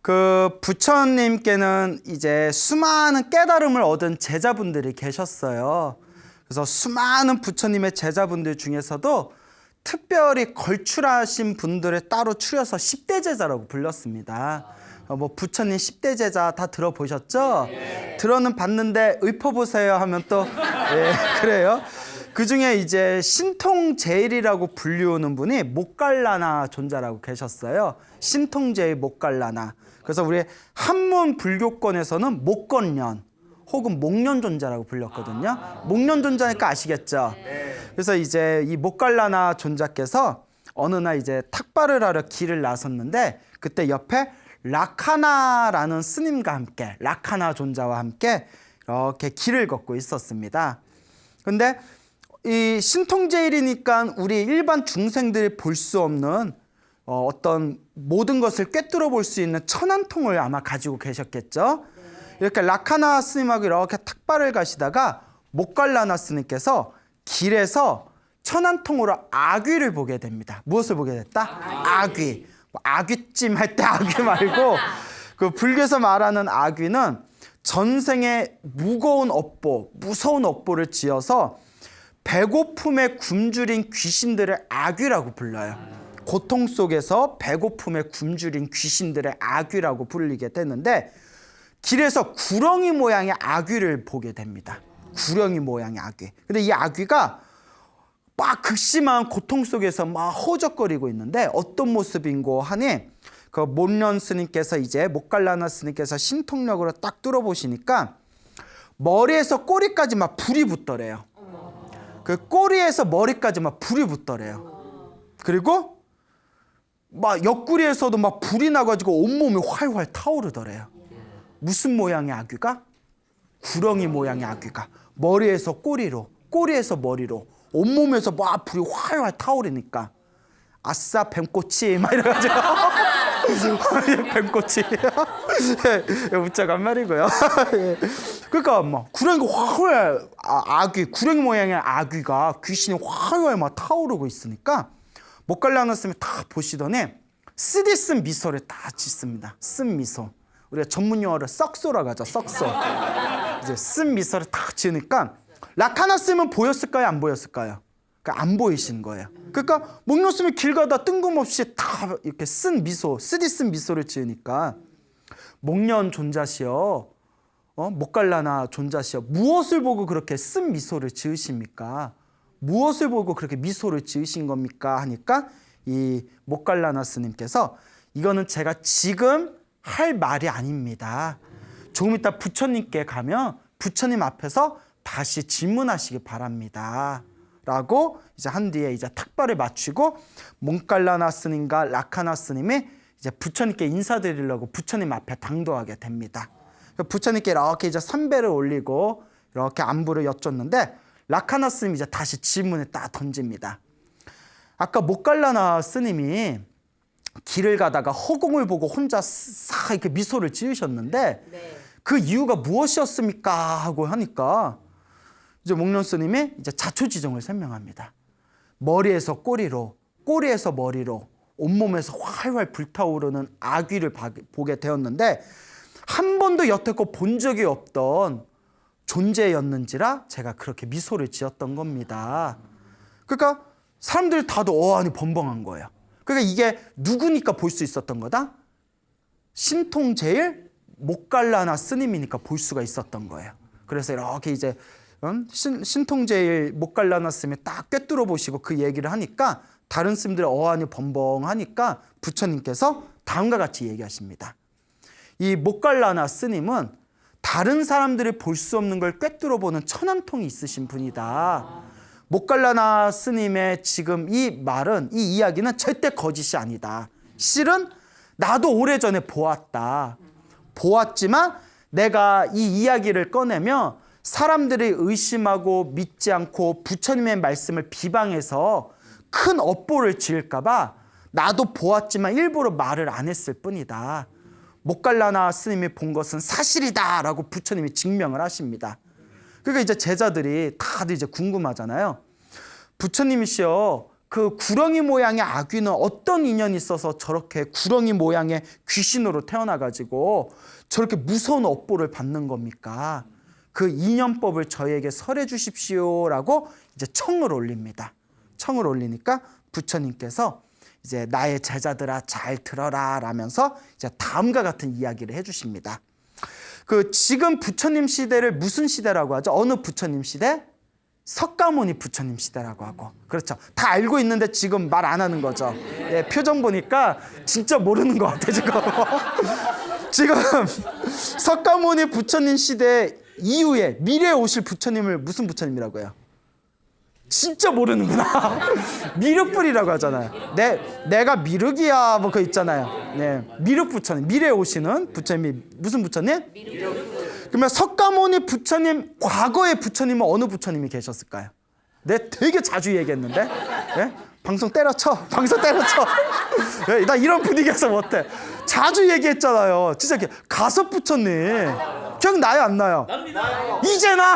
그 부처님께는 이제 수많은 깨달음을 얻은 제자분들이 계셨어요. 그래서 수많은 부처님의 제자분들 중에서도 특별히 걸출하신 분들을 따로 추려서 10대 제자라고 불렀습니다. 뭐 부처님 10대 제자 다 들어보셨죠? 들어는 봤는데 읊어보세요 하면 또 그래요. 그 중에 이제 신통제일이라고 불리우는 분이 모갈라나 존자라고 계셨어요. 신통제일 모갈라나. 그래서 우리 한문 불교권에서는 목건련 혹은 목련존자라고 불렸거든요. 목련존자니까 아시겠죠? 그래서 이제 이 모갈라나 존자께서 어느 날 이제 탁발을 하러 길을 나섰는데 그때 옆에 라카나라는 스님과 함께 라카나 존자와 함께 이렇게 길을 걷고 있었습니다. 근데 이 신통제일이니까 우리 일반 중생들이 볼 수 없는 어떤 모든 것을 꿰뚫어 볼 수 있는 천안통을 아마 가지고 계셨겠죠. 이렇게 라카나 스님하고 이렇게 탁발을 가시다가 모갈라나 스님께서 길에서 천안통으로 아귀를 보게 됩니다. 무엇을 보게 됐다? 아귀. 아귀찜 할 때 아귀 말고 그 불교에서 말하는 아귀는 전생에 무거운 업보, 무서운 업보를 지어서 배고픔에 굶주린 귀신들을 아귀라고 불러요. 고통 속에서 배고픔에 굶주린 귀신들의 아귀라고 불리게 되는데 길에서 구렁이 모양의 아귀를 보게 됩니다. 구렁이 모양의 아귀. 근데 이 아귀가 막 극심한 고통 속에서 막 허우적거리고 있는데 어떤 모습인고 하니 그 몬련 스님께서 이제 모갈라나 스님께서 신통력으로 딱 뚫어보시니까 머리에서 꼬리까지 막 불이 붙더래요. 그 꼬리에서 머리까지 막 불이 붙더래요. 그리고 막 옆구리에서도 막 불이 나가지고 온몸이 활활 타오르더래요. 무슨 모양의 아귀가? 구렁이 모양의 아귀가 머리에서 꼬리로, 꼬리에서 머리로 온몸에서 막 불이 활활 타오르니까 아싸 뱀꼬치 막 이래가지고 뱀꼬치 웃자간 말이고요. 그러니까 막 구렁이가 활활 아귀 구렁이 모양의 아귀가 귀신이 활활 막 타오르고 있으니까 모갈라나 스님이 다 보시더니 쓰디쓴 미소를 다 짓습니다. 쓴 미소. 우리가 전문 용어로 썩소라고 하죠. 썩소. 이제 쓴 미소를 딱 지으니까 라카나 스님은 보였을까요? 안 보였을까요? 그러니까 안 보이신 거예요. 그러니까 목련 스님이 길 가다 뜬금없이 다 이렇게 쓴 미소, 쓰디쓴 미소를 지으니까 목련 존자시여, 모갈라나 존자시여, 무엇을 보고 그렇게 쓴 미소를 지으십니까? 무엇을 보고 그렇게 미소를 지으신 겁니까? 하니까 이 모갈라나 스님께서 이거는 제가 지금 할 말이 아닙니다. 조금 이따 부처님께 가면 부처님 앞에서 다시 질문하시기 바랍니다. 라고 이제 한 뒤에 이제 탁발을 마치고 모갈라나 스님과 라카나 스님이 이제 부처님께 인사드리려고 부처님 앞에 당도하게 됩니다. 부처님께 이렇게 이제 삼배를 올리고 이렇게 안부를 여쭙는데 라카나 스님이 이제 다시 질문을 딱 던집니다. 아까 모갈라나 스님이 길을 가다가 허공을 보고 혼자 싹 이렇게 미소를 지으셨는데 그 이유가 무엇이었습니까? 하고 하니까 이제 목련 스님이 이제 자초지종을 설명합니다. 머리에서 꼬리로, 꼬리에서 머리로 온몸에서 활활 불타오르는 아귀를 보게 되었는데 한 번도 여태껏 본 적이 없던 존재였는지라 제가 그렇게 미소를 지었던 겁니다. 그러니까 사람들이 다들 어안이 번벙한 거예요. 그러니까 이게 누구니까 볼 수 있었던 거다? 신통제일 모갈라나 스님이니까 볼 수가 있었던 거예요. 그래서 이렇게 이제 신통제일 모갈라나 스님이 딱 꿰뚫어 보시고 그 얘기를 하니까 다른 스님들의 어안이 번벙하니까 부처님께서 다음과 같이 얘기하십니다. 이 모갈라나 스님은 다른 사람들이 볼 수 없는 걸 꿰뚫어 보는 천안통이 있으신 분이다. 모갈라나 스님의 지금 이 말은, 이 이야기는 절대 거짓이 아니다. 실은 나도 오래전에 보았다. 보았지만 내가 이 이야기를 꺼내면 사람들이 의심하고 믿지 않고 부처님의 말씀을 비방해서 큰 업보를 지을까 봐 나도 보았지만 일부러 말을 안 했을 뿐이다. 모갈라나 스님이 본 것은 사실이다 라고 부처님이 증명을 하십니다. 그러니까 이제 제자들이 다들 이제 궁금하잖아요. 부처님이시여, 그 구렁이 모양의 아귀는 어떤 인연이 있어서 저렇게 구렁이 모양의 귀신으로 태어나가지고 저렇게 무서운 업보를 받는 겁니까? 그 인연법을 저에게 설해 주십시오라고 이제 청을 올립니다. 청을 올리니까 부처님께서 이제 나의 제자들아 잘 들어라 라면서 이제 다음과 같은 이야기를 해주십니다. 그 지금 부처님 시대를 무슨 시대라고 하죠? 어느 부처님 시대? 석가모니 부처님 시대라고 하고. 그렇죠. 다 알고 있는데 지금 말 안 하는 거죠. 예, 표정 보니까 진짜 모르는 것 같아 지금. 지금 석가모니 부처님 시대 이후에 미래에 오실 부처님을 무슨 부처님이라고 해요? 진짜 모르는구나. 미륵불이라고 하잖아요. 내가 미륵이야 뭐 그거 있잖아요. 네, 미륵 부처님, 미래에 오시는 부처님이 무슨 부처님? 미륵. 그러면 석가모니 부처님 과거의 부처님은 어느 부처님이 계셨을까요? 내 되게 자주 얘기했는데, 네? 방송 때려쳐, 방송 때려쳐. 네, 나 이런 분위기에서 못해. 자주 얘기했잖아요. 진짜 가섭 부처님. 기억나요 안 나요? 납니다. 이제 나.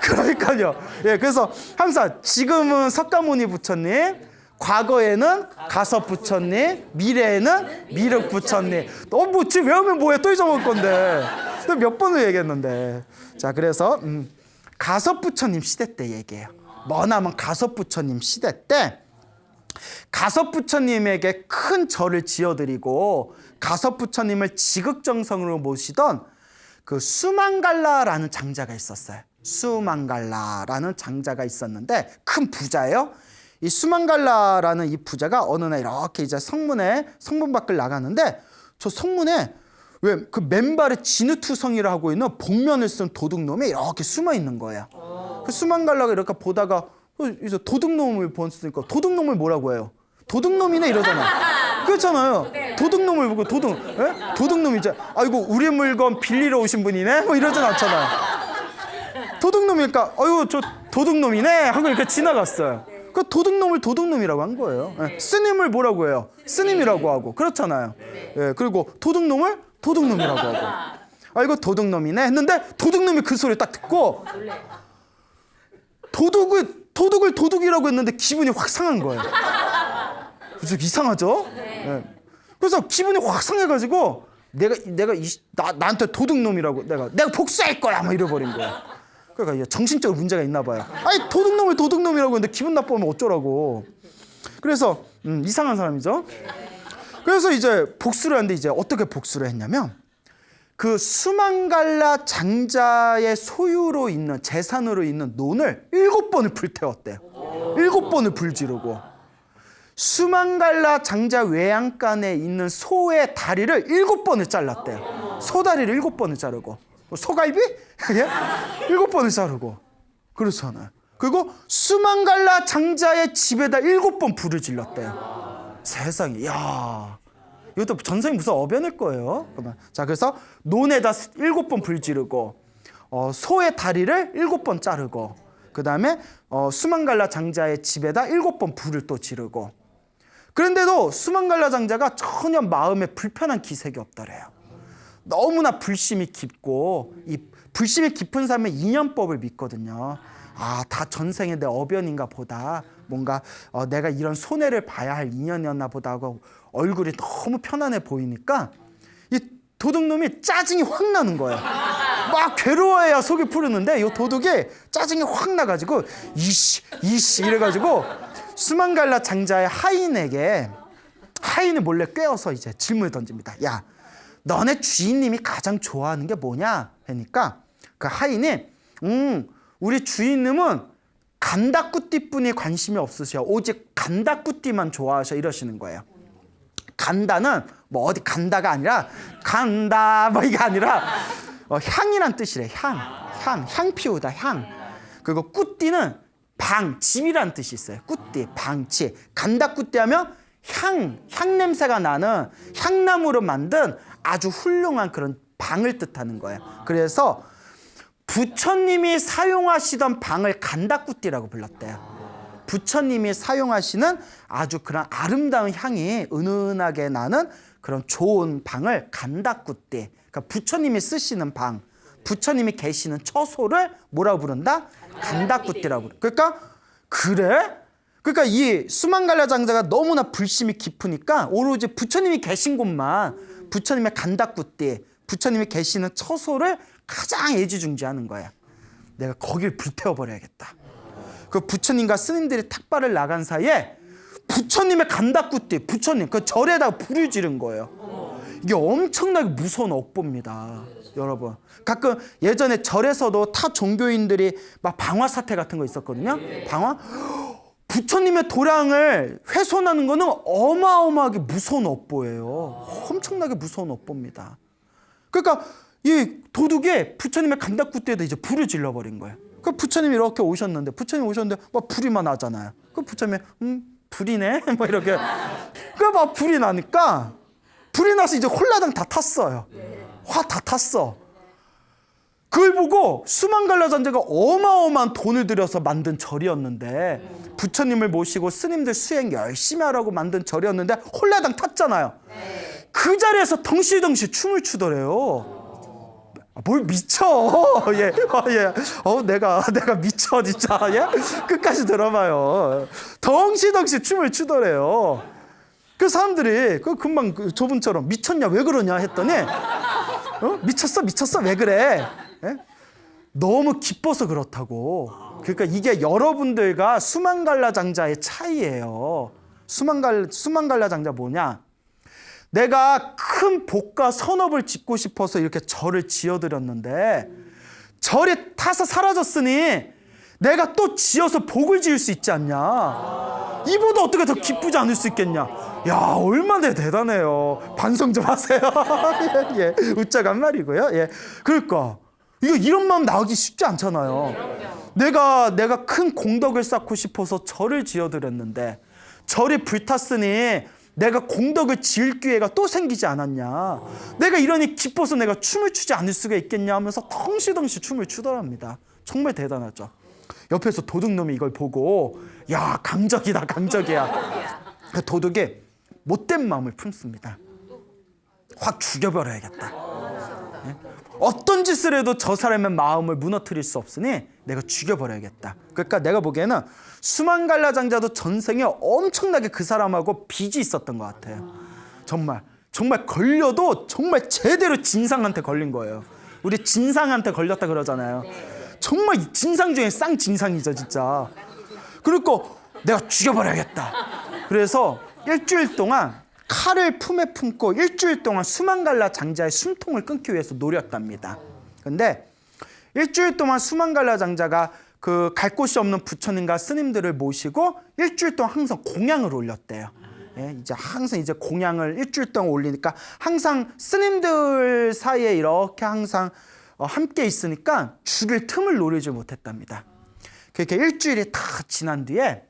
그러니까요. 예, 그래서 항상 지금은 석가모니 부처님, 과거에는 가섭 부처님, 미래에는 미륵 부처님. 너 뭐 지금 외우면 뭐해? 또 잊어먹을 건데. 몇 번을 얘기했는데. 자, 그래서 가섭 부처님 시대 때 얘기해요. 뭐냐면 가섭 부처님 시대 때 가섭 부처님에게 큰 절을 지어드리고 가섭 부처님을 지극정성으로 모시던 그 수망갈라라는 장자가 있었어요. 수망갈라라는 장자가 있었는데 큰 부자예요. 이 수망갈라라는 이 부자가 어느 날 이렇게 이제 성문 밖을 나가는데 저 성문에 왜 그 맨발에 진흙투성이를 하고 있는 복면을 쓴 도둑놈이 이렇게 숨어 있는 거예요. 그 수망갈라가 이렇게 보다가 이제 도둑놈을 보았으니까 도둑놈을 뭐라고 해요? 도둑놈이네 이러잖아요. 그렇잖아요. 도둑놈을 보고 도둑놈이 이제 아이고 우리 물건 빌리러 오신 분이네 뭐 이러진 않잖아요. 도둑놈이니까 아이고 저 도둑놈이네 하고 이렇게 지나갔어요. 그 도둑놈을 도둑놈이라고 한 거예요. 스님을 뭐라고 해요? 스님이라고 하고 그렇잖아요. 예, 그리고 도둑놈을 도둑놈이라고 하고 아이고 도둑놈이네 했는데 도둑놈이 그 소리 딱 듣고 도둑을 도둑이라고 했는데 기분이 확 상한 거예요. 그래서 이상하죠? 네. 그래서 기분이 확 상해가지고 나한테 도둑놈이라고 내가 복수할 거야 막 이래버린 거야. 그러니까 정신적으로 문제가 있나 봐요. 아니 도둑놈을 도둑놈이라고 했는데 기분 나쁘면 어쩌라고. 그래서 이상한 사람이죠. 그래서 이제 복수를 했는데 이제 어떻게 복수를 했냐면 그 수망갈라 장자의 소유로 있는 재산으로 있는 논을 7번을 불태웠대요. 7번을 불지르고 수망갈라 장자 외양간에 있는 소의 다리를 7번을 잘랐대요. 소다리를 7번을 자르고 소갈비? 7번을 자르고 그렇잖아요. 그리고 수망갈라 장자의 집에다 7번 불을 질렀대요. 세상에, 야, 이것도 전생이 무슨 어변일 거예요. 자, 그래서 논에다 7번 불 지르고 소의 다리를 7번 자르고 그 다음에 수망갈라 장자의 집에다 7번 불을 또 지르고 그런데도 수망갈라 장자가 전혀 마음에 불편한 기색이 없더래요. 너무나 불심이 깊고 이 불심이 깊은 사람의 인연법을 믿거든요. 아, 다 전생에 내 어변인가 보다. 뭔가 내가 이런 손해를 봐야 할 인연이었나 보다 하고 얼굴이 너무 편안해 보이니까 이 도둑놈이 짜증이 확 나는 거예요. 막 괴로워해야 속이 푸르는데 이 도둑이 짜증이 확 나가지고 이씨 이래가지고 수망갈라 장자의 하인을 몰래 꿰어서 이제 질문을 던집니다. 야, 너네 주인님이 가장 좋아하는 게 뭐냐? 하니까 그 하인이 우리 주인님은 간다꾸띠뿐이 관심이 없으셔. 오직 간다꾸띠만 좋아하셔 이러시는 거예요. 간다는 뭐 어디 간다가 아니라 간다 뭐 이게 아니라 향이란 뜻이래. 향 피우다 향. 그리고 꾸띠는 집이란 뜻이 있어요. 꾸띠, 방치. 간다꾸띠 하면 향 냄새가 나는 향나무로 만든 아주 훌륭한 그런 방을 뜻하는 거예요. 그래서 부처님이 사용하시던 방을 간다꾸띠라고 불렀대요. 부처님이 사용하시는 아주 그런 아름다운 향이 은은하게 나는 그런 좋은 방을 간다꾸띠. 그러니까 부처님이 쓰시는 방, 부처님이 계시는 처소를 뭐라고 부른다? 간다꾸띠라고. 그러니까 그래? 그러니까 이 수만갈라 장자가 너무나 불심이 깊으니까 오로지 부처님이 계신 곳만, 부처님의 간다구띠, 부처님이 계시는 처소를 가장 애지중지하는 거야. 내가 거길 불태워버려야겠다. 그 부처님과 스님들이 탁발을 나간 사이에 부처님의 간다구띠, 부처님 그 절에다가 불을 지른 거예요. 이게 엄청나게 무서운 업보입니다, 여러분. 가끔 예전에 절에서도 타 종교인들이 막 방화 사태 같은 거 있었거든요. 방화? 부처님의 도량을 훼손하는 거는 어마어마하게 무서운 업보예요. 엄청나게 무서운 업보입니다. 그러니까 이 도둑이 부처님의 간다구띠에다 이제 불을 질러버린 거예요. 그 부처님이 이렇게 오셨는데, 부처님 오셨는데 막 불이만 나잖아요. 그 부처님이 불이네? 뭐 이렇게. 그 막 불이 나니까, 불이 나서 이제 홀라당 다 탔어요. 화 다 탔어. 그걸 보고 수만갈라 장자가 어마어마한 돈을 들여서 만든 절이었는데, 부처님을 모시고 스님들 수행 열심히 하라고 만든 절이었는데 홀라당 탔잖아요. 그 자리에서 덩실덩실 춤을 추더래요. 뭘 미쳐. 예. 내가 미쳐 진짜. 예? 끝까지 들어봐요. 덩실덩실 춤을 추더래요. 그 사람들이 금방 저분처럼 미쳤냐 왜 그러냐 했더니 미쳤어 왜 그래? 예? 너무 기뻐서 그렇다고. 그러니까 이게 여러분들과 수만갈라 장자의 차이예요. 수만갈라 장자 뭐냐? 내가 큰 복과 선업을 짓고 싶어서 이렇게 절을 지어드렸는데 절이 타서 사라졌으니 내가 또 지어서 복을 지을 수 있지 않냐. 이보다 어떻게 더 기쁘지 않을 수 있겠냐. 야, 얼마나 대단해요. 반성 좀 하세요. 예, 웃자간 말이고요. 예, 그러니까 이런 마음 나오기 쉽지 않잖아요. 내가 큰 공덕을 쌓고 싶어서 절을 지어드렸는데 절이 불탔으니 내가 공덕을 지을 기회가 또 생기지 않았냐. 내가 이러니 기뻐서 내가 춤을 추지 않을 수가 있겠냐 하면서 덩실덩실 춤을 추더랍니다. 정말 대단하죠. 옆에서 도둑놈이 이걸 보고 야, 강적이다, 강적이야. 도둑이 못된 마음을 품습니다. 확 죽여버려야겠다. 어떤 짓을 해도 저 사람의 마음을 무너뜨릴 수 없으니 내가 죽여버려야겠다. 그러니까 내가 보기에는 수만갈라 장자도 전생에 엄청나게 그 사람하고 빚이 있었던 것 같아요. 정말 걸려도 정말 제대로 진상한테 걸린 거예요. 우리 진상한테 걸렸다 그러잖아요. 정말 진상 중에 쌍진상이죠 진짜. 그러니까 내가 죽여버려야겠다. 그래서 일주일 동안 칼을 품에 품고 일주일 동안 수만갈라 장자의 숨통을 끊기 위해서 노렸답니다. 근데 일주일 동안 수만갈라 장자가 그 갈 곳이 없는 부처님과 스님들을 모시고 일주일 동안 항상 공양을 올렸대요. 예, 이제 항상 이제 공양을 일주일 동안 올리니까 항상 스님들 사이에 이렇게 항상 함께 있으니까 죽일 틈을 노리지 못했답니다. 그렇게 일주일이 다 지난 뒤에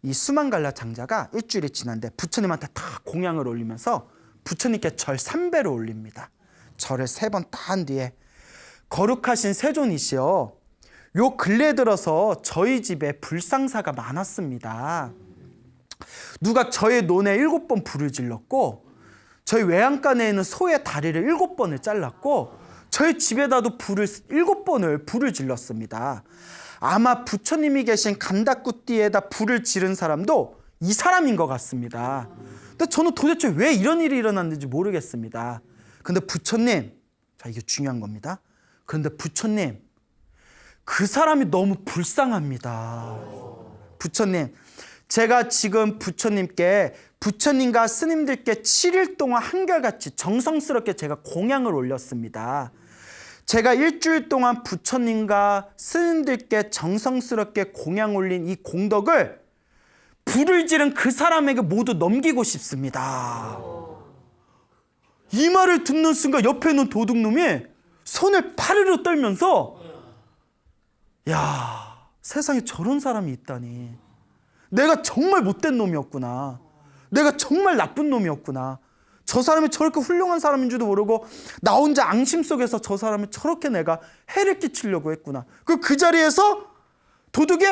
이 수만갈라 장자가 일주일이 지난데 부처님한테 다 공양을 올리면서 부처님께 절 3배를 올립니다. 절을 3번 다 한 뒤에 거룩하신 세존이시여, 요 근래 들어서 저희 집에 불상사가 많았습니다. 누가 저의 논에 7번 불을 질렀고 저희 외양간에 있는 소의 다리를 7번을 잘랐고 저희 집에다도 7번을 불을 질렀습니다. 아마 부처님이 계신 간다구띠에다 불을 지른 사람도 이 사람인 것 같습니다. 근데 저는 도대체 왜 이런 일이 일어났는지 모르겠습니다. 근데 부처님, 자 이게 중요한 겁니다. 그런데 부처님, 그 사람이 너무 불쌍합니다. 부처님, 제가 지금 부처님께 부처님과 스님들께 7일 동안 한결같이 정성스럽게 제가 공양을 올렸습니다. 제가 일주일 동안 부처님과 스님들께 정성스럽게 공양 올린 이 공덕을 불을 지른 그 사람에게 모두 넘기고 싶습니다. 이 말을 듣는 순간 옆에 있는 도둑놈이 손을 파르르 떨면서 야, 세상에 저런 사람이 있다니. 내가 정말 못된 놈이었구나. 내가 정말 나쁜 놈이었구나. 저 사람이 저렇게 훌륭한 사람인 줄도 모르고 나 혼자 앙심 속에서 저 사람을 저렇게 내가 해를 끼치려고 했구나. 그 자리에서 도둑이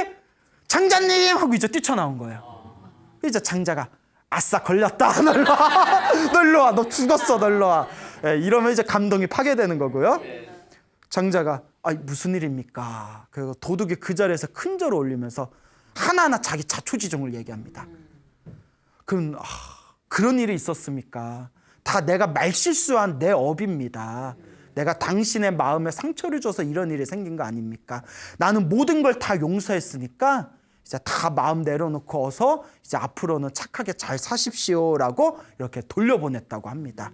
장자님 하고 이제 뛰쳐나온 거예요. 이제 장자가 아싸 걸렸다. 너 일로 와. 너 일로 와. 너 죽었어. 너 일로 와. 예, 이러면 이제 감동이 파괴되는 거고요. 장자가 무슨 일입니까? 그리고 도둑이 그 자리에서 큰 절을 올리면서 하나하나 자기 자초지종을 얘기합니다. 그럼 그런 일이 있었습니까? 다 내가 말실수한 내 업입니다. 내가 당신의 마음에 상처를 줘서 이런 일이 생긴 거 아닙니까? 나는 모든 걸 다 용서했으니까 이제 다 마음 내려놓고 어서 이제 앞으로는 착하게 잘 사십시오라고 이렇게 돌려보냈다고 합니다.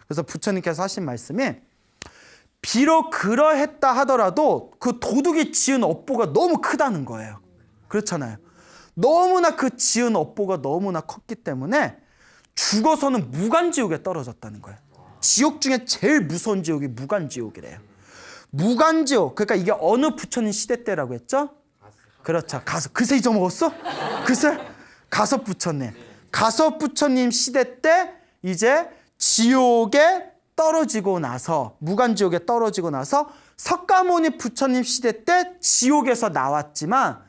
그래서 부처님께서 하신 말씀이 비록 그러했다 하더라도 그 도둑이 지은 업보가 너무 크다는 거예요. 그렇잖아요. 너무나 그 지은 업보가 너무나 컸기 때문에 죽어서는 무간지옥에 떨어졌다는 거예요. 지옥 중에 제일 무서운 지옥이 무간지옥이래요. 무간지옥, 그러니까 이게 어느 부처님 시대 때라고 했죠? 그렇죠. 그새 잊어먹었어? 그새? 가섭 부처님. 가섭 부처님 시대 때 이제 지옥에 떨어지고 나서, 무간지옥에 떨어지고 나서 석가모니 부처님 시대 때 지옥에서 나왔지만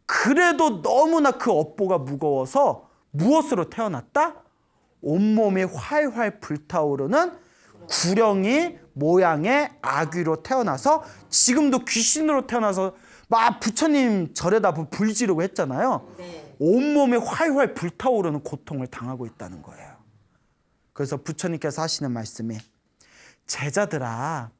그래도 너무나 그 업보가 무거워서 무엇으로 태어났다? 온몸이 활활 불타오르는 구렁이 모양의 아귀로 태어나서 지금도 귀신으로 태어나서 막 부처님 절에다 불 지르고 했잖아요. 온몸이 활활 불타오르는 고통을 당하고 있다는 거예요. 그래서 부처님께서 하시는 말씀이 제자들아,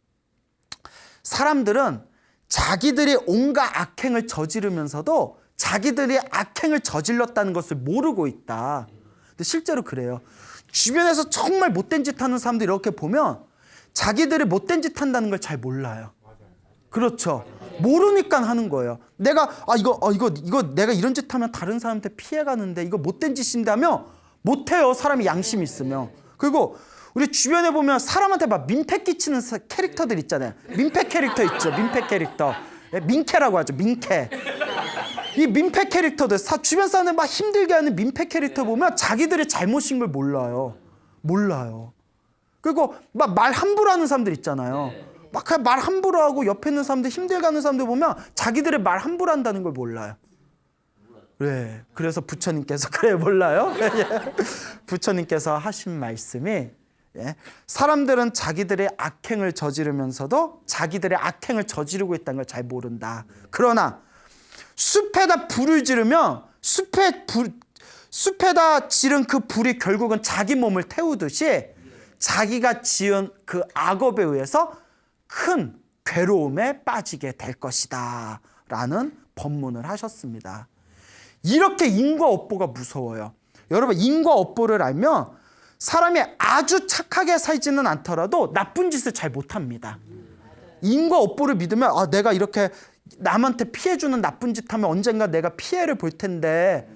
사람들은 자기들이 온갖 악행을 저지르면서도 자기들이 악행을 저질렀다는 것을 모르고 있다. 근데 실제로 그래요. 주변에서 정말 못된 짓 하는 사람들 이렇게 보면 자기들이 못된 짓 한다는 걸 잘 몰라요. 그렇죠. 모르니까 하는 거예요. 내가 이거 내가 이런 짓 하면 다른 사람한테 피해 가는데 이거 못된 짓인다며 못해요. 사람이 양심이 있으면. 그리고 우리 주변에 보면 사람한테 막 민폐 끼치는 캐릭터들 있잖아요. 민폐 캐릭터 있죠. 민폐 캐릭터. 민캐라고 하죠. 민캐. 이 민폐 캐릭터들, 주변 사람들 막 힘들게 하는 민폐 캐릭터 보면 자기들이 잘못인 걸 몰라요. 그리고 막 말 함부로 하는 사람들 있잖아요. 막 그냥 말 함부로 하고 옆에 있는 사람들 힘들게 하는 사람들 보면 자기들의 말 함부로 한다는 걸 몰라요. 네, 그래서 부처님께서 몰라요? 부처님께서 하신 말씀이 사람들은 자기들의 악행을 저지르면서도 자기들의 악행을 저지르고 있다는 걸 잘 모른다. 그러나 숲에다 불을 지르면 숲에다 지른 그 불이 결국은 자기 몸을 태우듯이 자기가 지은 그 악업에 의해서 큰 괴로움에 빠지게 될 것이다 라는 법문을 하셨습니다. 이렇게 인과업보가 무서워요. 여러분, 인과업보를 알면 사람이 아주 착하게 살지는 않더라도 나쁜 짓을 잘 못합니다. 인과업보를 믿으면 내가 이렇게 남한테 피해주는 나쁜 짓 하면 언젠가 내가 피해를 볼 텐데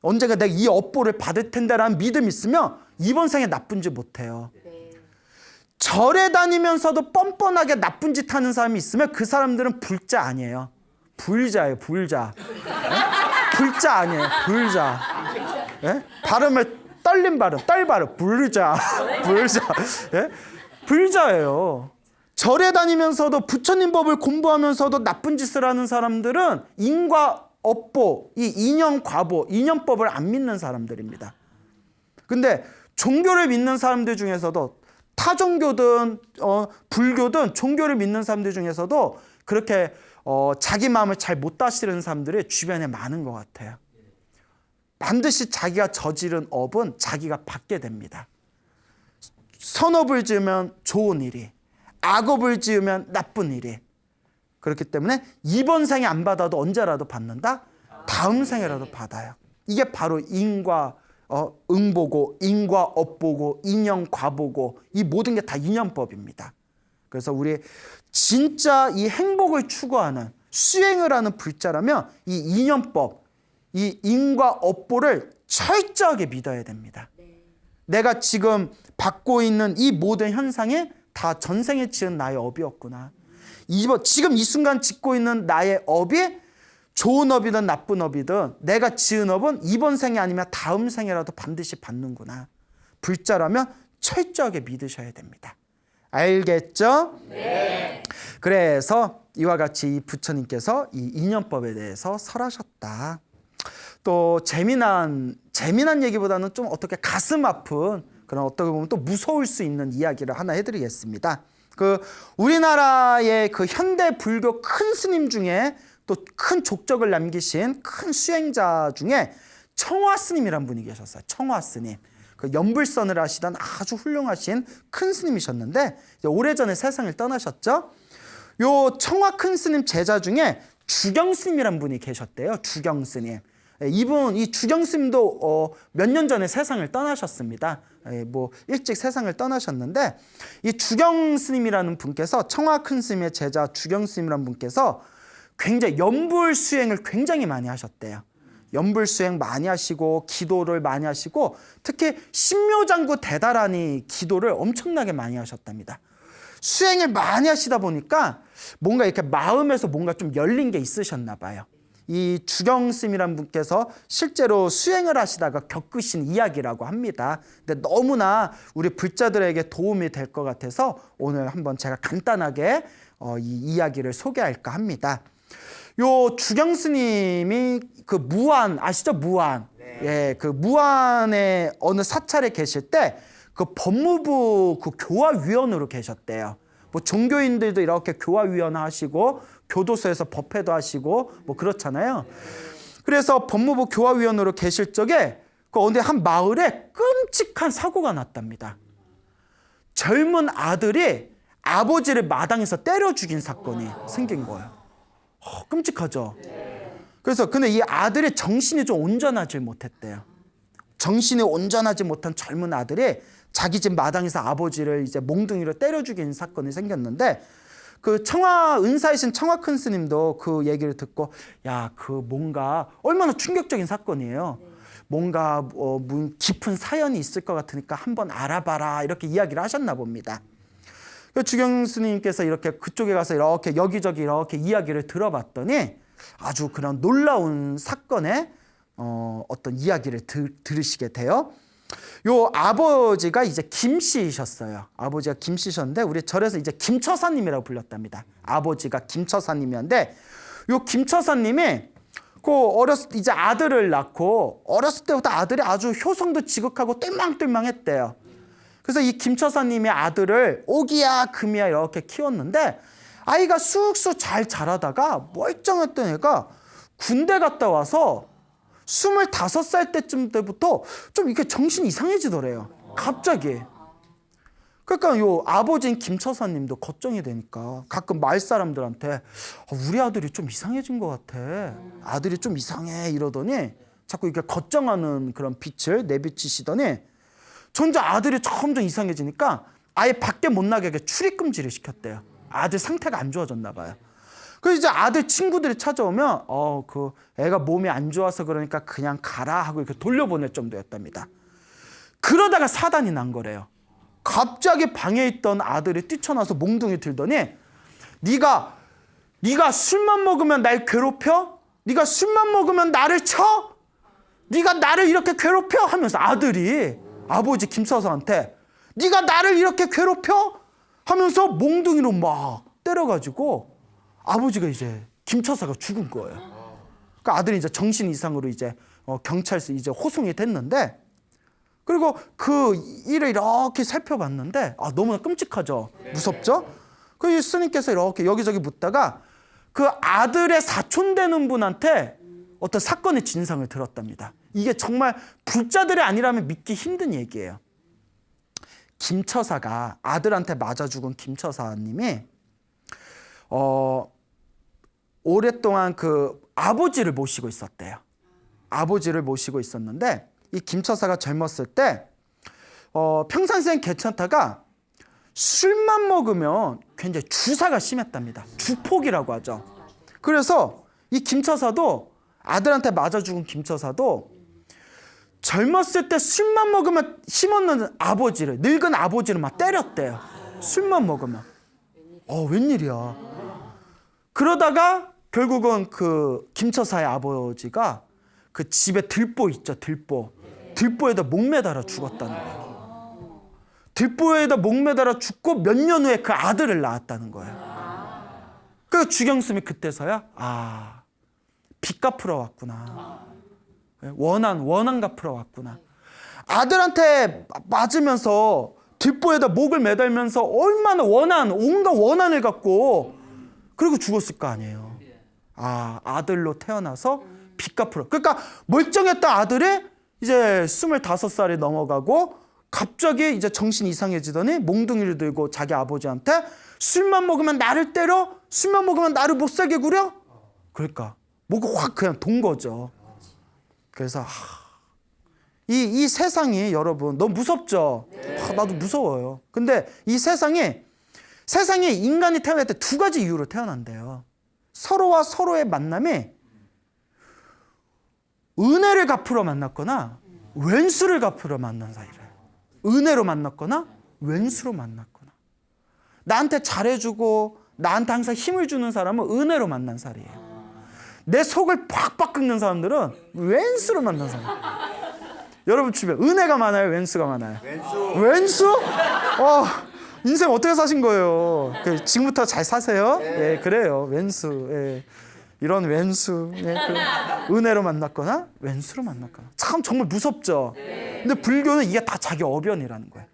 언젠가 내가 이 업보를 받을 텐데라는 믿음이 있으면 이번 생에 나쁜 짓 못해요. 절에 다니면서도 뻔뻔하게 나쁜 짓 하는 사람이 있으면 그 사람들은 불자 아니에요. 불자예요. 불자. 불자 아니에요. 불자. 발음을 떨린 발음, 떨 발음. 불자. 불자예요. 절에 다니면서도 부처님 법을 공부하면서도 나쁜 짓을 하는 사람들은 인과 업보, 이 인연 과보, 인연법을 안 믿는 사람들입니다. 근데 종교를 믿는 사람들 중에서도 타종교든 불교든 종교를 믿는 사람들 중에서도 그렇게 자기 마음을 잘 못 다스리는 사람들이 주변에 많은 것 같아요. 반드시 자기가 저지른 업은 자기가 받게 됩니다. 선업을 지으면 좋은 일이, 악업을 지으면 나쁜 일이. 그렇기 때문에 이번 생에 안 받아도 언제라도 받는다? 다음 생에라도 받아요. 이게 바로 인과 응보고, 인과 업보고, 인연 과보고, 이 모든 게 다 인연법입니다. 그래서 우리 진짜 이 행복을 추구하는, 수행을 하는 불자라면 이 인연법, 이 인과 업보를 철저하게 믿어야 됩니다. 내가 지금 받고 있는 이 모든 현상이 다 전생에 지은 나의 업이었구나. 지금 이 순간 짓고 있는 나의 업이 좋은 업이든 나쁜 업이든 내가 지은 업은 이번 생이 아니면 다음 생에라도 반드시 받는구나. 불자라면 철저하게 믿으셔야 됩니다. 알겠죠? 네. 그래서 이와 같이 이 부처님께서 이 인연법에 대해서 설하셨다. 또 재미난 얘기보다는 좀 어떻게 가슴 아픈 그런 어떻게 보면 또 무서울 수 있는 이야기를 하나 해드리겠습니다. 우리나라의 그 현대 불교 큰 스님 중에 또 큰 족적을 남기신 큰 수행자 중에 청화 스님이란 분이 계셨어요. 청화 스님. 그 연불선을 하시던 아주 훌륭하신 큰 스님이셨는데 오래전에 세상을 떠나셨죠. 요 청화 큰 스님 제자 중에 주경 스님이란 분이 계셨대요. 주경 스님. 이 주경 스님도 몇 년 전에 세상을 떠나셨습니다. 뭐 일찍 세상을 떠나셨는데 이 주경 스님이라는 분께서 청화 큰 스님의 제자 주경 스님이라는 분께서 굉장히 연불 수행을 굉장히 많이 하셨대요. 연불 수행 많이 하시고 기도를 많이 하시고 특히 신묘장구 대다라니 기도를 엄청나게 많이 하셨답니다. 수행을 많이 하시다 보니까 뭔가 이렇게 마음에서 뭔가 좀 열린 게 있으셨나 봐요. 이 주경스님이라는 분께서 실제로 수행을 하시다가 겪으신 이야기라고 합니다. 근데 너무나 우리 불자들에게 도움이 될 것 같아서 오늘 한번 제가 간단하게 이 이야기를 소개할까 합니다. 요 주경스님이 그 무안 아시죠? 무안. 네. 예, 그 무안의 어느 사찰에 계실 때 그 법무부 그 교화위원으로 계셨대요. 뭐 종교인들도 이렇게 교화위원 하시고 교도소에서 법회도 하시고 뭐 그렇잖아요. 그래서 법무부 교화위원으로 계실 적에 그 어디 한 마을에 끔찍한 사고가 났답니다. 젊은 아들이 아버지를 마당에서 때려 죽인 사건이 생긴 거예요. 끔찍하죠. 그래서 근데 이 아들의 정신이 좀 온전하지 못했대요. 정신이 온전하지 못한 젊은 아들이 자기 집 마당에서 아버지를 이제 몽둥이로 때려 죽인 사건이 생겼는데 그 청화 은사이신 청화 큰 스님도 그 얘기를 듣고 야, 그 뭔가 얼마나 충격적인 사건이에요. 뭔가 깊은 사연이 있을 것 같으니까 한번 알아봐라 이렇게 이야기를 하셨나 봅니다. 주경 스님께서 이렇게 그쪽에 가서 이렇게 여기저기 이렇게 이야기를 들어봤더니 아주 그런 놀라운 사건의 어떤 이야기를 들으시게 돼요. 요 아버지가 이제 김씨이셨어요. 아버지가 김씨셨는데 우리 절에서 이제 김처사님이라고 불렸답니다. 아버지가 김처사님이었는데 요 김처사님이 이제 아들을 낳고 어렸을 때부터 아들이 아주 효성도 지극하고 똘망똘망했대요. 그래서 이 김처사님의 아들을 오기야 금이야 이렇게 키웠는데 아이가 쑥쑥 잘 자라다가 멀쩡했던 애가 군대 갔다 와서 25살 때부터 좀 이렇게 정신이 이상해지더래요. 갑자기. 그러니까 요 아버지인 김처사님도 걱정이 되니까 가끔 마을 사람들한테 우리 아들이 좀 이상해진 것 같아. 아들이 좀 이상해 이러더니 자꾸 이렇게 걱정하는 그런 빛을 내비치시더니 전자 아들이 점점 이상해지니까 아예 밖에 못 나게 출입금지를 시켰대요. 아들 상태가 안 좋아졌나 봐요. 그래서 이제 아들 친구들이 찾아오면 그 애가 몸이 안 좋아서 그러니까 그냥 가라 하고 이렇게 돌려보낼 정도였답니다. 그러다가 사단이 난 거래요. 갑자기 방에 있던 아들이 뛰쳐나서 몽둥이 들더니 네가 술만 먹으면 날 괴롭혀? 네가 술만 먹으면 나를 쳐? 네가 나를 이렇게 괴롭혀? 하면서 아들이 아버지 김서사한테 네가 나를 이렇게 괴롭혀? 하면서 몽둥이로 막 때려가지고 아버지가 이제 김처사가 죽은 거예요. 그러니까 아들이 이제 정신 이상으로 이제 경찰서 이제 호송이 됐는데 그리고 그 일을 이렇게 살펴봤는데 너무나 끔찍하죠. 무섭죠? 그 스님께서 이렇게 여기저기 묻다가 그 아들의 사촌 되는 분한테 어떤 사건의 진상을 들었답니다. 이게 정말 불자들이 아니라면 믿기 힘든 얘기예요. 김처사가 아들한테 맞아 죽은 김처사님이 오랫동안 그 아버지를 모시고 있었대요. 아버지를 모시고 있었는데 이 김처사가 젊었을 때 평상시엔 괜찮다가 술만 먹으면 굉장히 주사가 심했답니다. 주폭이라고 하죠. 그래서 이 김처사도 아들한테 맞아 죽은 김처사도 젊었을 때 술만 먹으면 힘없는 아버지를 늙은 아버지를 막 때렸대요. 술만 먹으면. 웬일이야. 그러다가 결국은 그 김처사의 아버지가 그 집에 들보 있죠. 들보에다 목매달아 죽었다는 거예요. 들보에다 목매달아 죽고 몇 년 후에 그 아들을 낳았다는 거예요. 그 주경스님이 그때서야 빚 갚으러 왔구나. 원한 갚으러 왔구나. 아들한테 맞으면서 들보에다 목을 매달면서 얼마나 온갖 원한을 갖고 그리고 죽었을 거 아니에요. 아들로 태어나서 빚 갚으러. 그러니까 멀쩡했던 아들이 이제 25살이 넘어가고 갑자기 이제 정신 이상해지더니 몽둥이를 들고 자기 아버지한테 술만 먹으면 나를 때려? 술만 먹으면 나를 못 살게 구려? 그러니까 뭐가 확 그냥 돈 거죠. 그래서 이 세상이 여러분 너무 무섭죠? 나도 무서워요. 근데 이 세상에 인간이 태어날 때 두 가지 이유로 태어난대요. 서로와 서로의 만남이 은혜를 갚으러 만났거나 왼수를 갚으러 만난 사이래요. 은혜로 만났거나 왼수로 만났거나. 나한테 잘해주고 나한테 항상 힘을 주는 사람은 은혜로 만난 사이예요. 내 속을 팍팍 긁는 사람들은 왼수로 만난 사람. 여러분 주변 은혜가 많아요? 왼수가 많아요? 왼수? 인생 어떻게 사신 거예요? 지금부터 잘 사세요? 예, 그래요. 왼수. 예. 이런 왼수. 예, 은혜로 만났거나 왼수로 만났거나. 참 정말 무섭죠? 근데 불교는 이게 다 자기 어변이라는 거예요.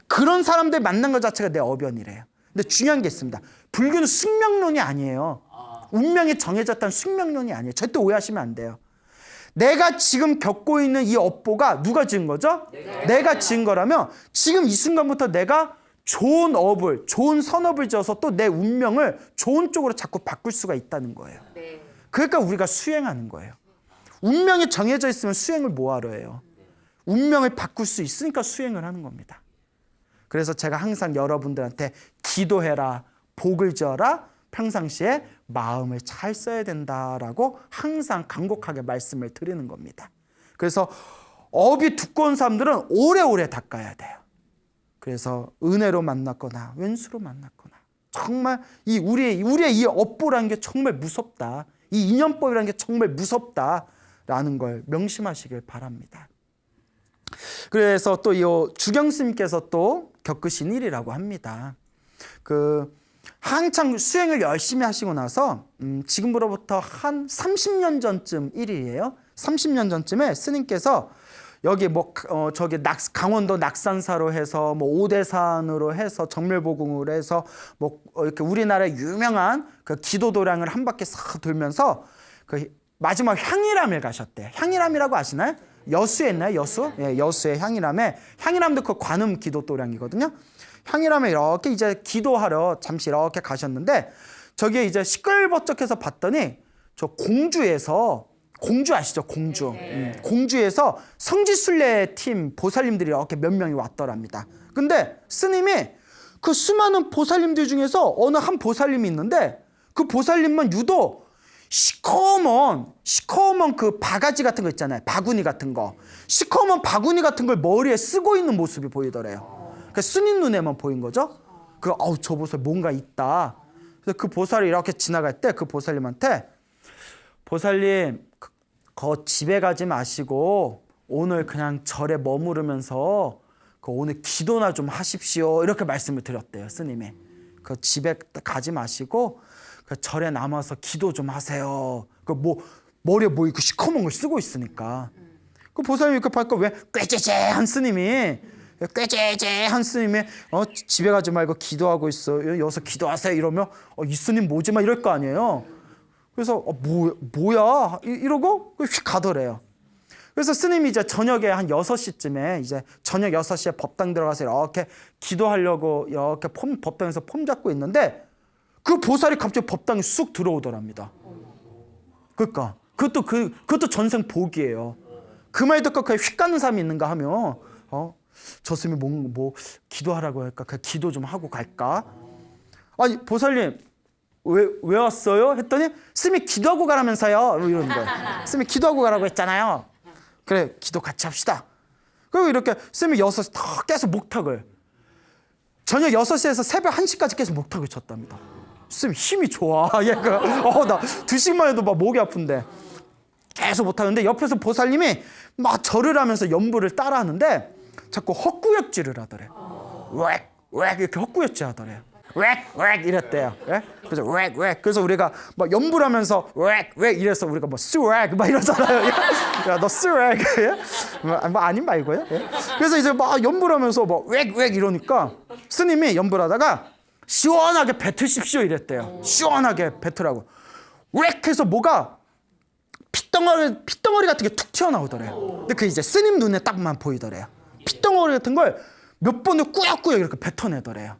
그런 사람들 만난 것 자체가 내 어변이래요. 근데 중요한 게 있습니다. 불교는 숙명론이 아니에요. 운명이 정해졌다는 숙명론이 아니에요. 절대 오해하시면 안 돼요. 내가 지금 겪고 있는 이 업보가 누가 지은 거죠? 내가 지은 거라면 지금 이 순간부터 내가 좋은 업을, 좋은 선업을 지어서 또 내 운명을 좋은 쪽으로 자꾸 바꿀 수가 있다는 거예요. 그러니까 우리가 수행하는 거예요. 운명이 정해져 있으면 수행을 뭐하러 해요? 운명을 바꿀 수 있으니까 수행을 하는 겁니다. 그래서 제가 항상 여러분들한테 기도해라, 복을 지어라, 평상시에 마음을 잘 써야 된다라고 항상 간곡하게 말씀을 드리는 겁니다. 그래서 업이 두꺼운 사람들은 오래오래 닦아야 돼요. 그래서 은혜로 만났거나 왼수로 만났거나 정말 우리의 이 업보라는 게 정말 무섭다. 이 인연법이라는 게 정말 무섭다라는 걸 명심하시길 바랍니다. 그래서 또 이 주경스님께서 또 겪으신 일이라고 합니다. 한창 수행을 열심히 하시고 나서 지금으로부터 한 30년 전쯤 일이에요. 30년 전쯤에 스님께서 여기 저기 강원도 낙산사로 해서 오대산으로 해서 정멸보궁으로 해서 이렇게 우리나라의 유명한 그 기도도량을 한 바퀴 싹 돌면서 마지막 향일암을 가셨대요. 향일암이라고 아시나요? 여수에 있나요? 여수? 예, 여수의 향일암도 그 관음 기도도량이거든요. 향일암에 이렇게 이제 기도하러 잠시 이렇게 가셨는데 저기에 이제 시끌벅적해서 봤더니 저 공주 아시죠? 공주. 공주에서 성지순례 팀 보살님들이 이렇게 몇 명이 왔더랍니다. 근데 스님이 그 수많은 보살님들 중에서 어느 한 보살님이 있는데 그 보살님만 유독 시커먼 그 바가지 같은 거 있잖아요. 바구니 같은 거. 시커먼 바구니 같은 걸 머리에 쓰고 있는 모습이 보이더래요. 그러니까 스님 눈에만 보인 거죠. 저 보살 뭔가 있다. 그래서 그 보살이 이렇게 지나갈 때 그 보살님한테 보살님 집에 가지 마시고 오늘 그냥 절에 머무르면서 오늘 기도나 좀 하십시오. 이렇게 말씀을 드렸대요. 스님이. 집에 가지 마시고 절에 남아서 기도 좀 하세요. 머리에 이거 시커먼 걸 쓰고 있으니까. 그 보살님이 이렇게 보니까 왜 꾀죄죄한 스님이 집에 가지 말고 기도하고 있어. 여기서 기도하세요. 이러면 이 스님 뭐지? 막 이럴 거 아니에요. 그래서 뭐야? 이러고 휙 가더래요. 그래서 스님이 이제 저녁에 한 6시쯤에 이제 저녁 6시에 법당 들어가서 이렇게 기도하려고 이렇게 법당에서 폼 잡고 있는데 그 보살이 갑자기 법당에 쑥 들어오더랍니다. 그러니까 그것도 전생 복이에요. 그 말 듣고 그냥 휙 가는 사람이 있는가 하면 저 스님이 뭐 기도하라고 할까? 그냥 기도 좀 하고 갈까? 아니 보살님 왜 왔어요? 했더니 스님이 기도하고 가라면서요. 이러는 거예요. 스님이 기도하고 가라고 했잖아요. 그래 기도 같이 합시다. 그리고 이렇게 스님이 6시 다 계속 목탁을 저녁 6시에서 새벽 1시까지 계속 목탁을 쳤답니다. 스님 힘이 좋아. 얘가 나 2시만 해도 막 목이 아픈데 계속 못하는데 옆에서 보살님이 막 절을 하면서 연부를 따라하는데 자꾸 헛구역질을 하더래. 웩 이렇게 헛구역질 하더래요. 웩 이랬대요. 예? 그래서 웩 그래서 우리가 막 연부를 하면서 웩 이래서 우리가 스웩 막 이러잖아요. 야 너 스웩 아닌 말고요. 예? 그래서 이제 막 연부를 하면서 웩 이러니까 스님이 연부를 하다가 시원하게 뱉으십시오 이랬대요. 시원하게 뱉으라고. 웩 해서 뭐가 핏덩어리 같은 게 툭 튀어나오더래요. 근데 그 이제 스님 눈에 딱만 보이더래요. 핏덩어리 같은 걸 몇 번을 꾸역꾸역 이렇게 뱉어내더래요.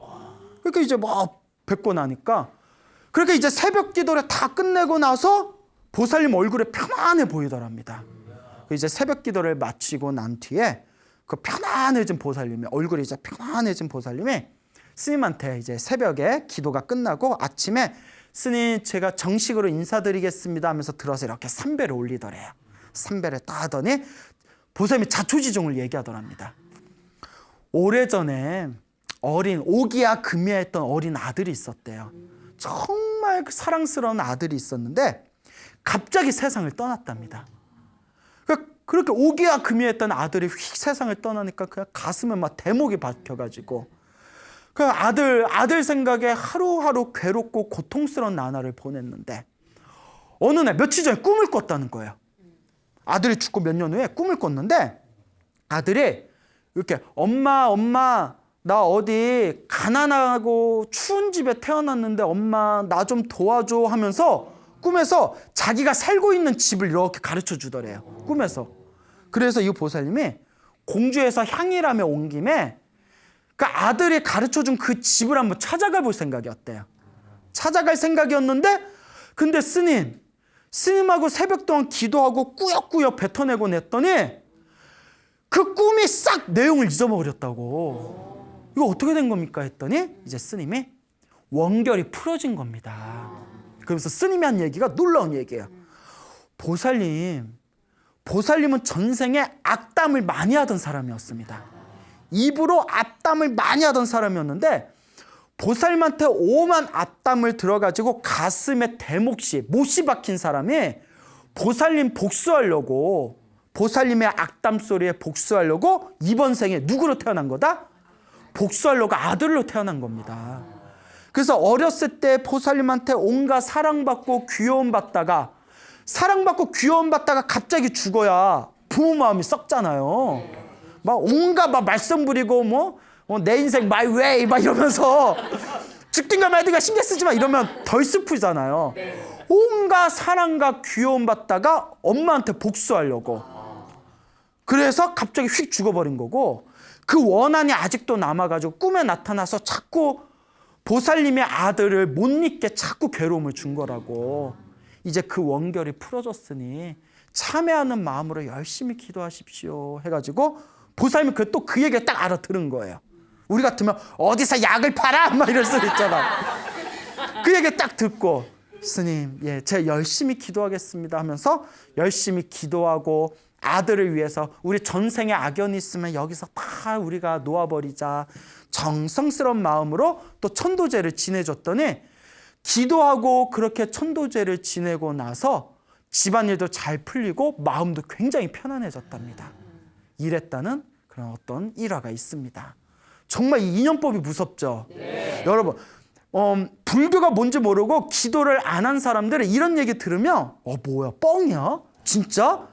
그러니까 이제 막 뱉고 나니까 그렇게 이제 새벽 기도를 다 끝내고 나서 보살님 얼굴에 편안해 보이더랍니다. 이제 새벽 기도를 마치고 난 뒤에 그 편안해진 보살님이 얼굴이 이제 편안해진 보살님이 스님한테 이제 새벽에 기도가 끝나고 아침에 스님 제가 정식으로 인사드리겠습니다 하면서 들어서 이렇게 삼배를 올리더래요. 삼배를 따더니 보살님이 자초지종을 얘기하더랍니다. 오래전에 어린 오기야 금이야 했던 어린 아들이 있었대요. 정말 사랑스러운 아들이 있었는데 갑자기 세상을 떠났답니다. 그렇게 오기야 금이야 했던 아들이 휙 세상을 떠나니까 그냥 가슴에 막 대목이 박혀가지고 그 아들 생각에 하루하루 괴롭고 고통스러운 나날을 보냈는데 어느 날 며칠 전에 꿈을 꿨다는 거예요. 아들이 죽고 몇 년 후에 꿈을 꿨는데 아들이 이렇게 엄마 나 어디 가난하고 추운 집에 태어났는데 엄마 나 좀 도와줘 하면서 꿈에서 자기가 살고 있는 집을 이렇게 가르쳐 주더래요. 꿈에서. 그래서 이 보살님이 공주에서 향일함에 온 김에 그 아들이 가르쳐준 그 집을 한번 찾아가 볼 생각이었대요. 찾아갈 생각이었는데 근데 스님하고 새벽 동안 기도하고 꾸역꾸역 뱉어내고 냈더니 그 꿈이 싹 내용을 잊어버렸다고. 이거 어떻게 된 겁니까 했더니 이제 스님이 원결이 풀어진 겁니다. 그러면서 스님이 한 얘기가 놀라운 얘기예요. 보살님은 전생에 악담을 많이 하던 사람이었습니다. 입으로 악담을 많이 하던 사람이었는데 보살님한테 오만 악담을 들어가지고 가슴에 대목시 못이 박힌 사람이 보살님 복수하려고 보살님의 악담 소리에 복수하려고 이번 생에 누구로 태어난 거다? 복수하려고 아들로 태어난 겁니다. 그래서 어렸을 때 보살님한테 온갖 사랑받고 귀여움받다가 갑자기 죽어야 부모 마음이 썩잖아요. 막 온갖 막 말썽 부리고 내 인생 my way 막 이러면서 죽든가 말든가 신경 쓰지 마 이러면 덜 슬프잖아요. 온갖 사랑과 귀여움 받다가 엄마한테 복수하려고. 그래서 갑자기 휙 죽어버린 거고 그 원한이 아직도 남아가지고 꿈에 나타나서 자꾸 보살님의 아들을 못 잊게 자꾸 괴로움을 준 거라고. 이제 그 원결이 풀어졌으니 참회하는 마음으로 열심히 기도하십시오 해가지고 보살님이 또 그 얘기를 딱 알아들은 거예요. 우리 같으면 어디서 약을 팔아? 막 이럴 수도 있잖아. 그 얘기 딱 듣고 스님 제가 열심히 기도하겠습니다 하면서 열심히 기도하고 아들을 위해서 우리 전생에 악연이 있으면 여기서 다 우리가 놓아버리자 정성스러운 마음으로 또 천도제를 지내줬더니 기도하고 그렇게 천도제를 지내고 나서 집안일도 잘 풀리고 마음도 굉장히 편안해졌답니다. 이랬다는 그런 어떤 일화가 있습니다. 정말 이 인연법이 무섭죠. 네. 여러분 불교가 뭔지 모르고 기도를 안 한 사람들은 이런 얘기 들으면 뭐야 뻥이야? 진짜?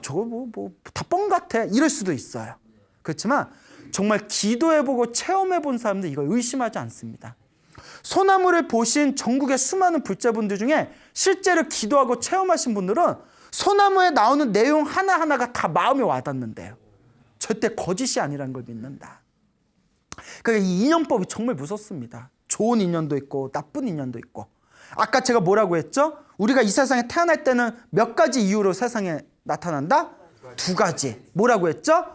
저거 다 뻥 같아 이럴 수도 있어요. 그렇지만 정말 기도해보고 체험해본 사람들 이걸 의심하지 않습니다. 소나무를 보신 전국의 수많은 불자분들 중에 실제로 기도하고 체험하신 분들은 소나무에 나오는 내용 하나하나가 다 마음에 와닿는데요. 절대 거짓이 아니라는 걸 믿는다. 그러니까 이 인연법이 정말 무섭습니다. 좋은 인연도 있고 나쁜 인연도 있고. 아까 제가 뭐라고 했죠? 우리가 이 세상에 태어날 때는 몇 가지 이유로 세상에 나타난다? 두 가지. 뭐라고 했죠?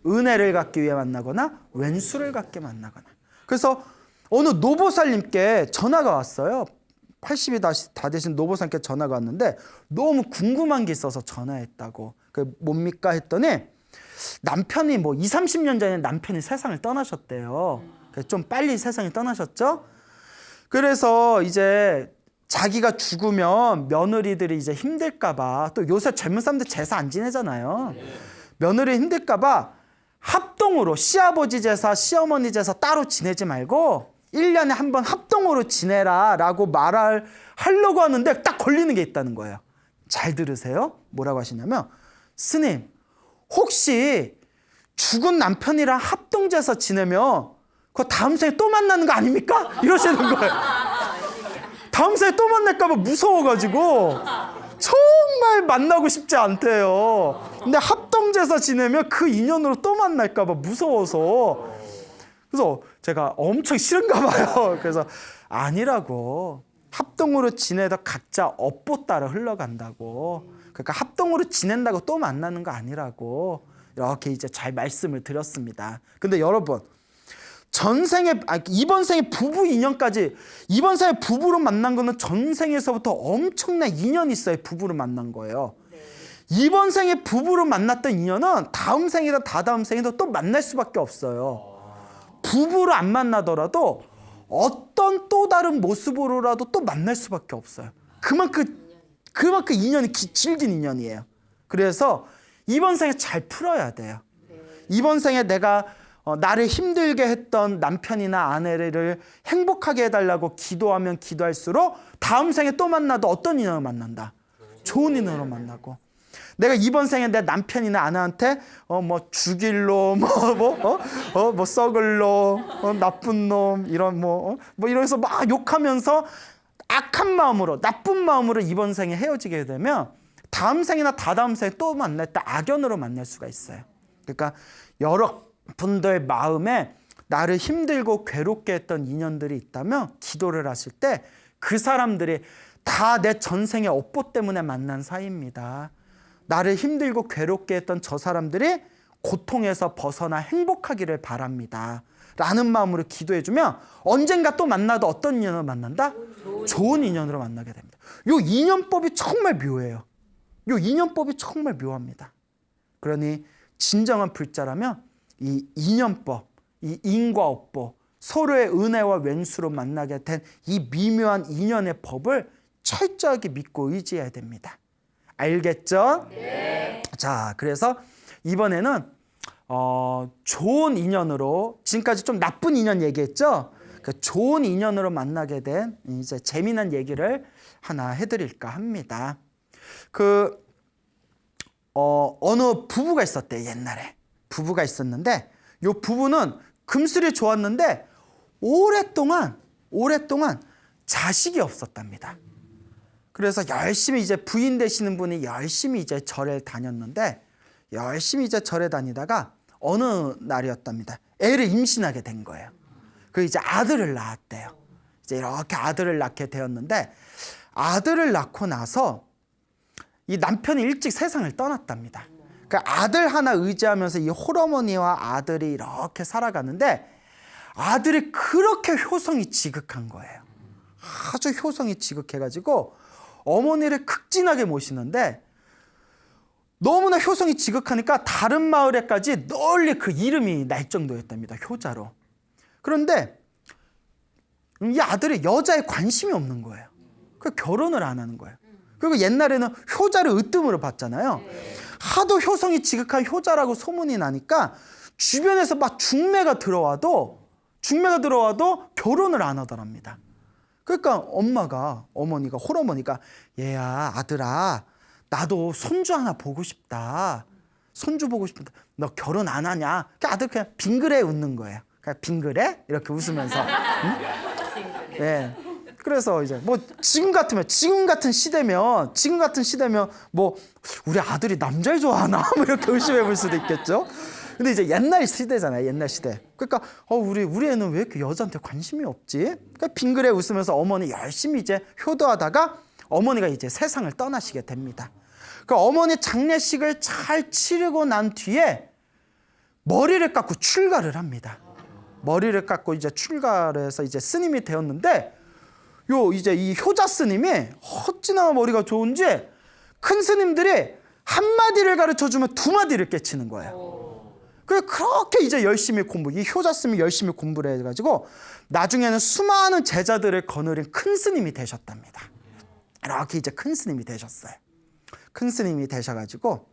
은혜를 갖기 위해 만나거나 왼수를 갖게 만나거나. 그래서 어느 노보살님께 전화가 왔어요. 80이 다 되신 노보살님께 전화가 왔는데 너무 궁금한 게 있어서 전화했다고. 그 뭡니까 했더니 남편이 20, 30년 전에 남편이 세상을 떠나셨대요. 좀 빨리 세상을 떠나셨죠. 그래서 이제 자기가 죽으면 며느리들이 이제 힘들까봐, 또 요새 젊은 사람들 제사 안 지내잖아요. 며느리 힘들까봐 합동으로 시아버지 제사, 시어머니 제사 따로 지내지 말고 1년에 한 번 합동으로 지내라 라고 하려고 하는데 딱 걸리는 게 있다는 거예요. 잘 들으세요. 뭐라고 하시냐면, 스님 혹시 죽은 남편이랑 합동제사 지내면 그 다음 생에 또 만나는 거 아닙니까? 이러시는 거예요. 다음 생에 또 만날까 봐 무서워가지고 정말 만나고 싶지 않대요. 근데 합동제사 지내면 그 인연으로 또 만날까 봐 무서워서, 그래서 제가 엄청 싫은가 봐요. 그래서 아니라고, 합동으로 지내다 각자 업보 따라 흘러간다고, 그러니까 합동으로 지낸다고 또 만나는 거 아니라고 이렇게 이제 잘 말씀을 드렸습니다. 근데 여러분, 이번 생에 부부 인연까지, 이번 생에 부부로 만난 거는 전생에서부터 엄청난 인연이 있어야 부부로 만난 거예요. 이번 생에 부부로 만났던 인연은 다음 생이나 다다음 생에도 또 만날 수밖에 없어요. 부부로 안 만나더라도 어떤 또 다른 모습으로라도 또 만날 수밖에 없어요. 그만큼 인연이 질긴 인연이에요. 그래서 이번 생에 잘 풀어야 돼요. 이번 생에 내가 나를 힘들게 했던 남편이나 아내를 행복하게 해달라고 기도하면 기도할수록 다음 생에 또 만나도 어떤 인연을 만난다? 좋은 인연으로 만나고. 내가 이번 생에 내 남편이나 아내한테 뭐 죽일 놈, 뭐 썩을 놈, 나쁜 놈, 이런 이러면서 막 욕하면서 악한 마음으로, 나쁜 마음으로 이번 생에 헤어지게 되면 다음 생이나 다다음 생에 또 만날 때 악연으로 만날 수가 있어요. 그러니까 여러분들 마음에 나를 힘들고 괴롭게 했던 인연들이 있다면 기도를 하실 때 그 사람들이 다 내 전생의 업보 때문에 만난 사이입니다. 나를 힘들고 괴롭게 했던 저 사람들이 고통에서 벗어나 행복하기를 바랍니다. 라는 마음으로 기도해주면 언젠가 또 만나도 어떤 인연으로 만난다? 좋은 인연으로 만나게 됩니다. 요 인연법이 정말 묘해요. 요 인연법이 정말 묘합니다. 그러니 진정한 불자라면 이 인연법, 이 인과업보, 서로의 은혜와 왼수로 만나게 된 이 미묘한 인연의 법을 철저하게 믿고 의지해야 됩니다. 알겠죠? 네. 자, 그래서 이번에는 좋은 인연으로, 지금까지 좀 나쁜 인연 얘기했죠? 그 좋은 인연으로 만나게 된 이제 재미난 얘기를 하나 해드릴까 합니다. 어느 부부가 있었대요. 옛날에 부부가 있었는데, 이 부부는 금술이 좋았는데 오랫동안 자식이 없었답니다. 그래서 열심히 이제 부인 되시는 분이 열심히 이제 절에 다녔는데, 열심히 이제 절에 다니다가 어느 날이었답니다. 애를 임신하게 된 거예요. 그 이제 아들을 낳았대요. 이제 이렇게 아들을 낳게 되었는데, 아들을 낳고 나서 이 남편이 일찍 세상을 떠났답니다. 그 아들 하나 의지하면서 이 홀어머니와 아들이 이렇게 살아가는데, 아들이 그렇게 효성이 지극한 거예요. 아주 효성이 지극해가지고 어머니를 극진하게 모시는데, 너무나 효성이 지극하니까 다른 마을에까지 널리 그 이름이 날 정도였답니다. 효자로. 그런데 이 아들이 여자에 관심이 없는 거예요. 그래서 결혼을 안 하는 거예요. 그리고 옛날에는 효자를 으뜸으로 봤잖아요. 하도 효성이 지극한 효자라고 소문이 나니까 주변에서 막 중매가 들어와도 결혼을 안 하더랍니다. 그러니까 어머니가 홀어머니가, 얘야, 아들아, 나도 손주 하나 보고 싶다. 손주 보고 싶은데 너 결혼 안 하냐? 아들 그냥 빙그레 웃는 거예요. 그냥 빙그레? 이렇게 웃으면서. 응? 네. 그래서 이제 뭐 지금 같은 시대면 뭐 우리 아들이 남자를 좋아하나? 뭐 이렇게 의심해 볼 수도 있겠죠. 근데 이제 옛날 시대잖아요. 옛날 시대. 그러니까 우리 애는 왜 이렇게 여자한테 관심이 없지? 그러니까 빙그레 웃으면서 어머니 열심히 이제 효도하다가 어머니가 이제 세상을 떠나시게 됩니다. 그 어머니 장례식을 잘 치르고 난 뒤에 머리를 깎고 출가를 합니다. 머리를 깎고 이제 출가를 해서 이제 스님이 되었는데, 이제 이 효자 스님이 어찌나 머리가 좋은지 큰 스님들이 한 마디를 가르쳐 주면 두 마디를 깨치는 거예요. 그렇게 이제 이 효자 스님이 열심히 공부를 해가지고 나중에는 수많은 제자들을 거느린 큰 스님이 되셨답니다. 이렇게 이제 큰 스님이 되셨어요. 큰 스님이 되셔가지고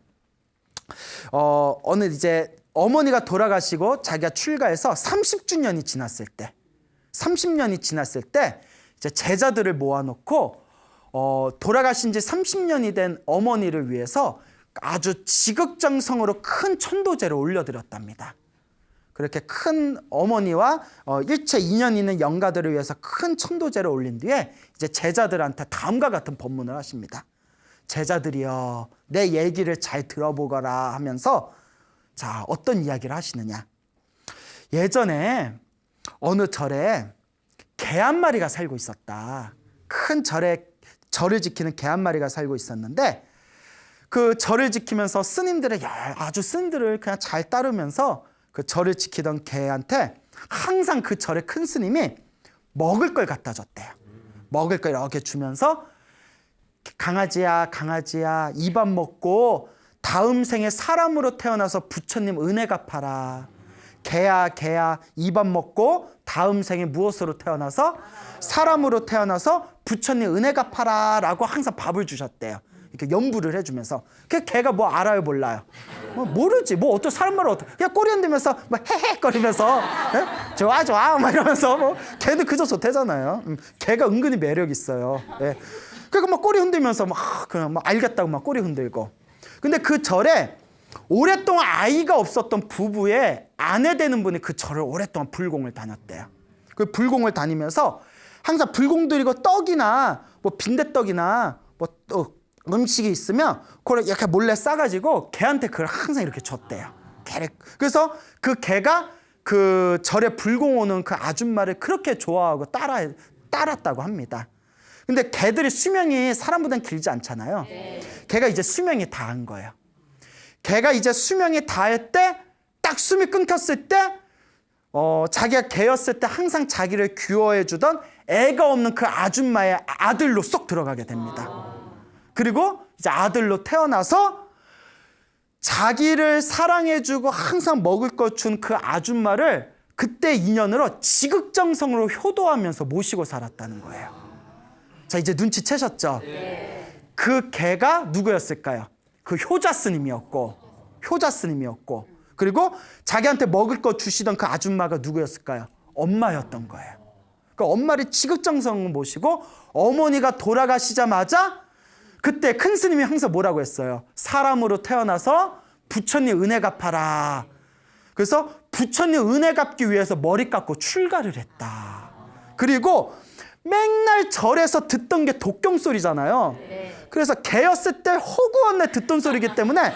어느 이제 어머니가 돌아가시고 자기가 출가해서 30년이 지났을 때 이제 제자들을 모아놓고 돌아가신 지 30년이 된 어머니를 위해서 아주 지극정성으로 큰 천도제를 올려드렸답니다. 그렇게 큰 어머니와 일체 인연 있는 영가들을 위해서 큰 천도제를 올린 뒤에 이제 제자들한테 다음과 같은 법문을 하십니다. 제자들이여, 내 얘기를 잘 들어보거라 하면서 자, 어떤 이야기를 하시느냐. 예전에 어느 절에 개 한 마리가 살고 있었다. 큰 절을 지키는 개 한 마리가 살고 있었는데 그 절을 지키면서 스님들의 아주 스님들을 그냥 잘 따르면서 그 절을 지키던 개한테 항상 그 절의 큰 스님이 먹을 걸 갖다 줬대요. 먹을 걸 이렇게 주면서 강아지야, 강아지야, 이 밥 먹고 다음 생에 사람으로 태어나서 부처님 은혜 갚아라. 개야, 개야, 이 밥 먹고 다음 생에 무엇으로 태어나서 사람으로 태어나서 부처님 은혜 갚아라 라고 항상 밥을 주셨대요. 이렇게 연부를 해주면서. 그 개가 뭐 알아요, 몰라요? 모르지. 뭐 어떤 사람 말을 어떻게 그냥 꼬리 흔들면서 뭐 헤헤거리면서 좋아 좋아 막 이러면서 뭐 개는 그저 좋대잖아요. 개가 은근히 매력 있어요. 예. 그러니까 막 꼬리 흔들면서 막 그냥 막 알겠다고 막 꼬리 흔들고. 근데 그 절에 오랫동안 아이가 없었던 부부의 아내 되는 분이 그 절을 오랫동안 불공을 다녔대요. 그 불공을 다니면서 항상 불공 드리고 떡이나 뭐 빈대떡이나 뭐 음식이 있으면 그걸 이렇게 몰래 싸가지고 개한테 그걸 항상 이렇게 줬대요. 그래서 그 개가 그 절에 불공 오는 그 아줌마를 그렇게 좋아하고 따랐다고 합니다. 근데 개들이 수명이 사람보다는 길지 않잖아요. 개가 이제 수명이 다한 거예요. 개가 이제 수명이 다할 때 딱 숨이 끊겼을 때 자기가 개였을 때 항상 자기를 귀여워해 주던 애가 없는 그 아줌마의 아들로 쏙 들어가게 됩니다. 그리고 이제 아들로 태어나서 자기를 사랑해주고 항상 먹을 것 준 그 아줌마를 그때 인연으로 지극정성으로 효도하면서 모시고 살았다는 거예요. 자, 이제 눈치채셨죠? 그 개가 누구였을까요? 그 효자 스님이었고 그리고 자기한테 먹을 거 주시던 그 아줌마가 누구였을까요? 엄마였던 거예요. 그 엄마를 지극정성을 모시고 어머니가 돌아가시자마자 그때 큰 스님이 항상 뭐라고 했어요? 사람으로 태어나서 부처님 은혜 갚아라. 그래서 부처님 은혜 갚기 위해서 머리 깎고 출가를 했다. 그리고 맨날 절에서 듣던 게 독경 소리잖아요. 그래서 개였을 때 허구헌내 듣던 소리이기 때문에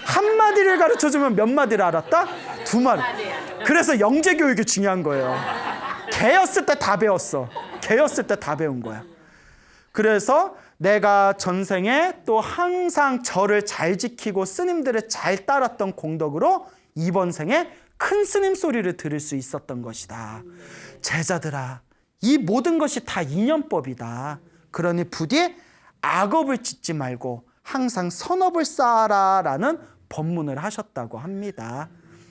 한 마디를 가르쳐주면 몇 마디를 알았다? 2마디. 그래서 영재교육이 중요한 거예요. 개였을 때 다 배웠어. 개였을 때 다 배운 거야. 그래서 내가 전생에 또 항상 절을 잘 지키고 스님들을 잘 따랐던 공덕으로 이번 생에 큰 스님 소리를 들을 수 있었던 것이다. 제자들아, 이 모든 것이 다 인연법이다. 그러니 부디 악업을 짓지 말고 항상 선업을 쌓아라라는 법문을 하셨다고 합니다.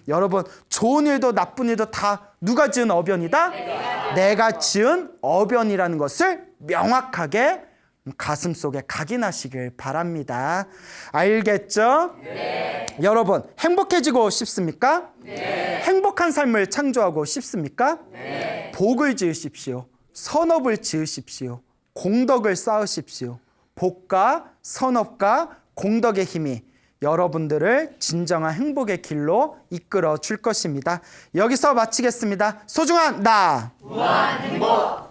여러분, 좋은 일도 나쁜 일도 다 누가 지은 어변이다? 내가 지은 어변이라는 것을 명확하게 가슴속에 각인하시길 바랍니다. 알겠죠? 네. 여러분, 행복해지고 싶습니까? 네. 행복한 삶을 창조하고 싶습니까? 네. 복을 지으십시오. 선업을 지으십시오. 공덕을 쌓으십시오. 복과 선업과 공덕의 힘이 여러분들을 진정한 행복의 길로 이끌어 줄 것입니다. 여기서 마치겠습니다. 소중한 나 무한 행복.